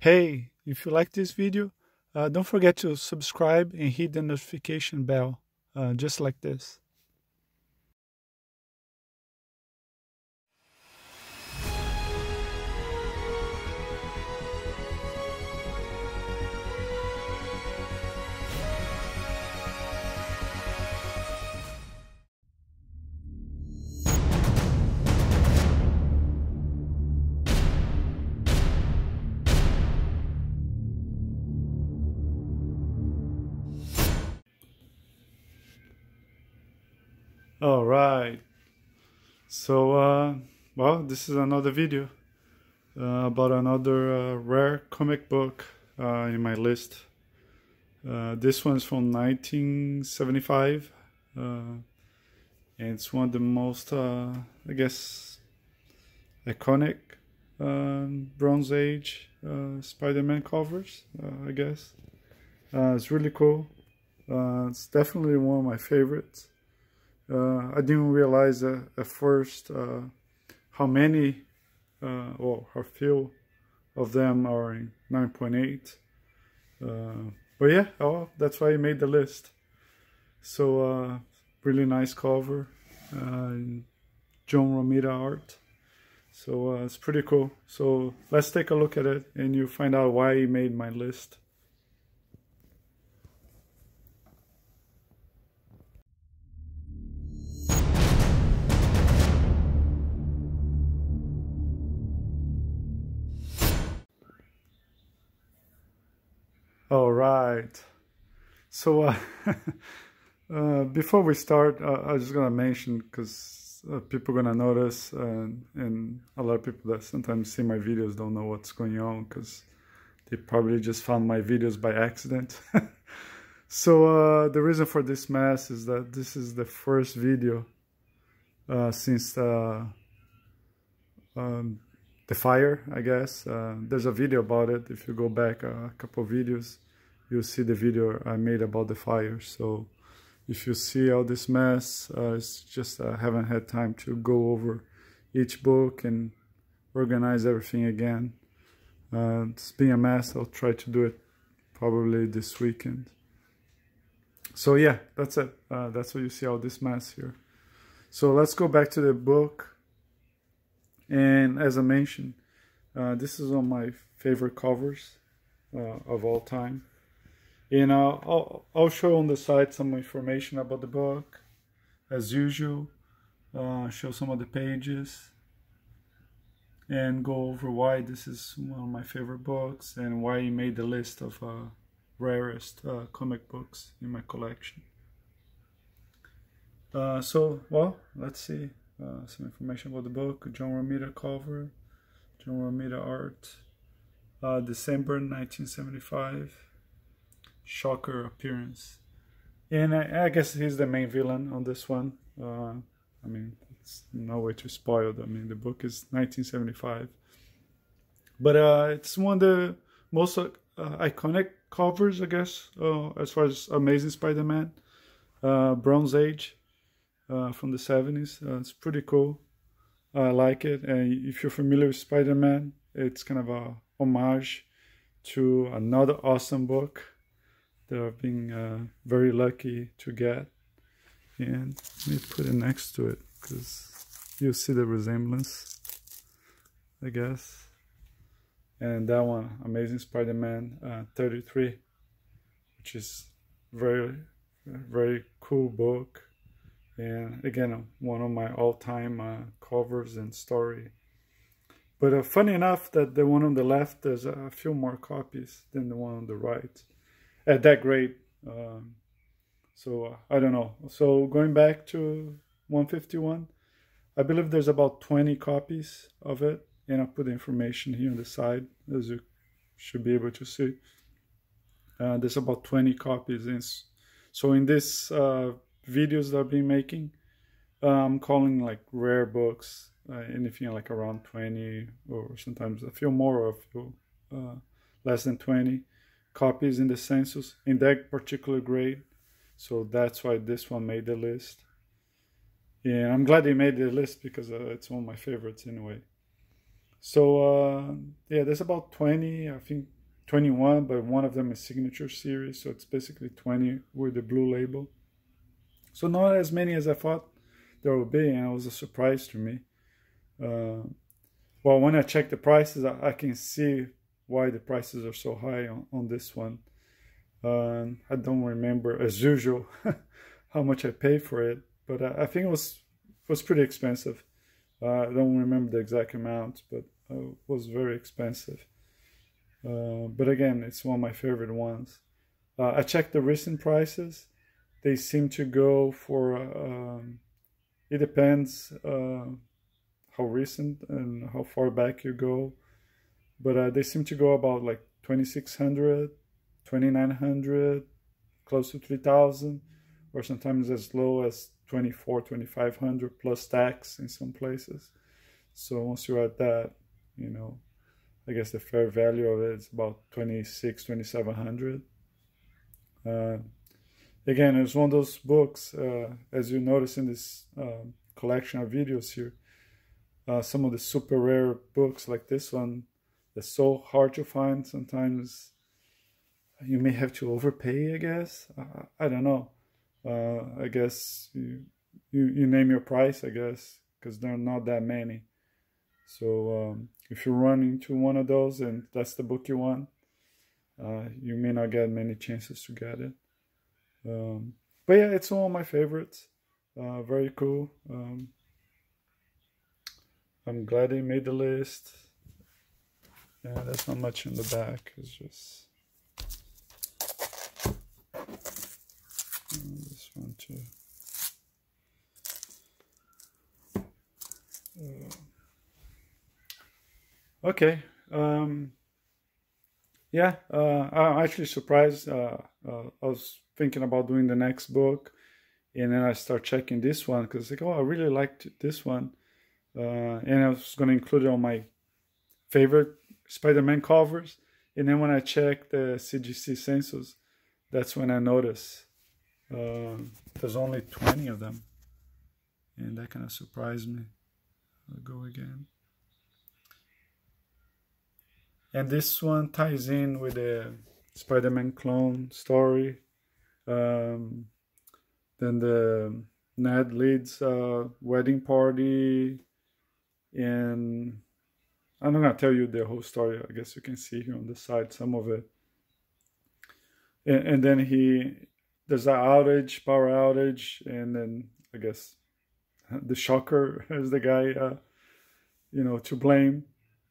Hey, if you like this video, don't forget to subscribe and hit the notification bell, just like this. All right. So, well, this is another video about another rare comic book in my list. This one's from 1975, and it's one of the most, I guess, iconic Bronze Age Spider-Man covers, I guess. It's really cool. It's definitely one of my favorites. I didn't realize at first how many or how few of them are in 9.8. But yeah, that's why I made the list. So really nice cover, John Romita art. So it's pretty cool. So let's take a look at it and you find out why he made my list. All right. So before we start, I'm just gonna mention, because people are gonna notice, and a lot of people that sometimes see my videos don't know what's going on because they probably just found my videos by accident. So the reason for this mess is that this is the first video since the fire, I guess. There's a video about it. If you go back a couple of videos, you'll see the video I made about the fire. So if you see all this mess, it's just I haven't had time to go over each book and organize everything again. It's been a mess. I'll try to do it probably this weekend. So yeah, that's it. That's why you see all this mess here. So let's go back to the book. And as I mentioned, this is one of my favorite covers of all time. And I'll show on the side some information about the book, as usual. Show some of the pages and go over why this is one of my favorite books and why he made the list of rarest comic books in my collection. So, well, let's see. Some information about the book. John Romita cover, John Romita art, December 1975, shocker appearance, and I guess he's the main villain on this one. I mean, it's no way to spoil it. I mean, the book is 1975, but it's one of the most iconic covers, I guess, as far as Amazing Spider-Man, Bronze Age. From the 70s. It's pretty cool. I like it. And if you're familiar with Spider-Man, it's kind of a homage to another awesome book that I've been very lucky to get. And let me put it next to it because you'll see the resemblance, I guess. And that one, Amazing Spider-Man 33, which is very, very cool book. And again, one of my all-time covers and story. But funny enough that the one on the left, there's a few more copies than the one on the right. At that grade. So I don't know. So going back to 151, I believe there's about 20 copies of it. And I'll put the information here on the side, as you should be able to see. There's about 20 copies. So in this videos that I've been making, I'm calling like rare books, anything like around 20 or sometimes a few more or a few less than 20 copies in the census in that particular grade. So that's why this one made the list. And I'm glad they made the list because it's one of my favorites anyway. So yeah, there's about 20, I think 21, but one of them is signature series, so it's basically 20 with the blue label. So not as many as I thought there would be, and it was a surprise to me. Well, when I check the prices, I can see why the prices are so high on this one. I don't remember, as usual, how much I paid for it, but I think it was pretty expensive. I don't remember the exact amount, but it was very expensive. But again, it's one of my favorite ones. I checked the recent prices. They seem to go for, it depends how recent and how far back you go. But they seem to go about like 2,600, 2,900, close to 3,000, or sometimes as low as 24, 2,500 plus tax in some places. So once you add that, you know, I guess the fair value of it is about 26, 2,700. Again, it's one of those books, as you notice in this collection of videos here, some of the super rare books like this one, they're so hard to find. Sometimes you may have to overpay, I guess. I don't know. I guess you name your price, I guess, because there are not that many. So if you run into one of those and that's the book you want, you may not get many chances to get it. But yeah, it's one of my favorites. Very cool. I'm glad they made the list. Yeah, there's not much in the back. It's just this one too. Okay. Yeah, I'm actually surprised. I was thinking about doing the next book, and then I start checking this one because like, oh, I really liked this one, and I was going to include it on my favorite Spider-Man covers. And then when I checked the CGC census, that's when I noticed there's only 20 of them, and that kind of surprised me. I'll go again. And this one ties in with the Spider-Man clone story. Then the Ned Leeds wedding party. And I'm not going to tell you the whole story. I guess you can see here on the side some of it. And then there's an outage, power outage. And then I guess the Shocker is the guy, to blame.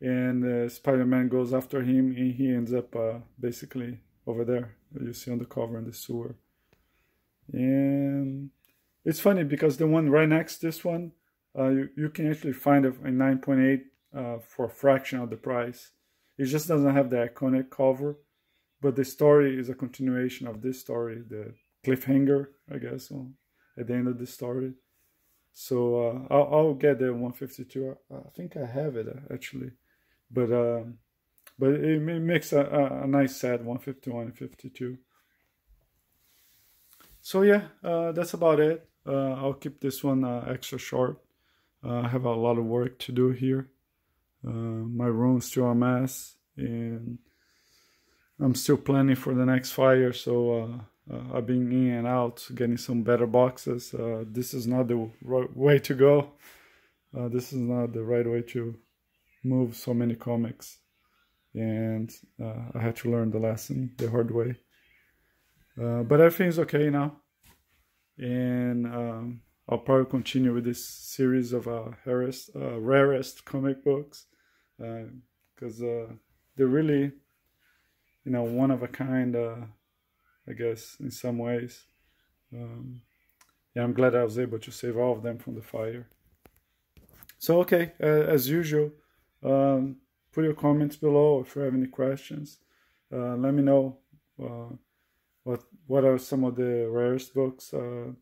And Spider-Man goes after him, and he ends up basically over there. You see on the cover in the sewer. And it's funny because the one right next to this one, you can actually find it in 9.8 for a fraction of the price. It just doesn't have the iconic cover, but the story is a continuation of this story, the cliffhanger, I guess, at the end of the story. So I'll get the 152. I think I have it actually. But it makes a nice set, 151 and 52. So yeah, that's about it. I'll keep this one extra short. I have a lot of work to do here. My room's still a mess, and I'm still planning for the next fire. So I've been in and out, getting some better boxes. This is not the right way to go. This is not the right way to move so many comics, and I had to learn the lesson the hard way. But everything's okay now, and I'll probably continue with this series of Rarest comic books because they're really, one of a kind, I guess, in some ways. Yeah, I'm glad I was able to save all of them from the fire. So, okay, as usual, put your comments below if you have any questions. Let me know what are some of the rarest books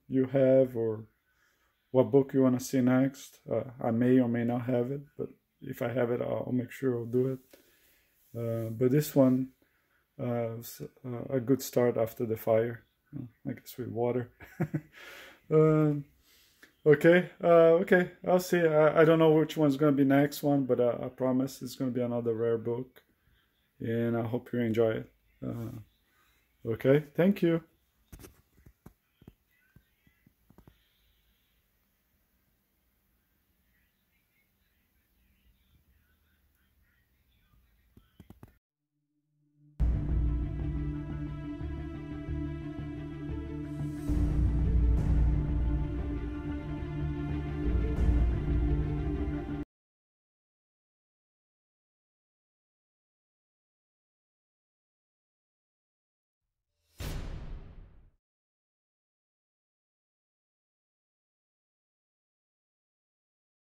you have, or what book you want to see next. I may or may not have it, but if I have it, I'll make sure I'll do it. But this one was a good start after the fire, I guess, with water. Okay, okay, I'll see. I don't know which one's gonna be next one, but I promise it's gonna be another rare book, and I hope you enjoy it. Okay, thank you.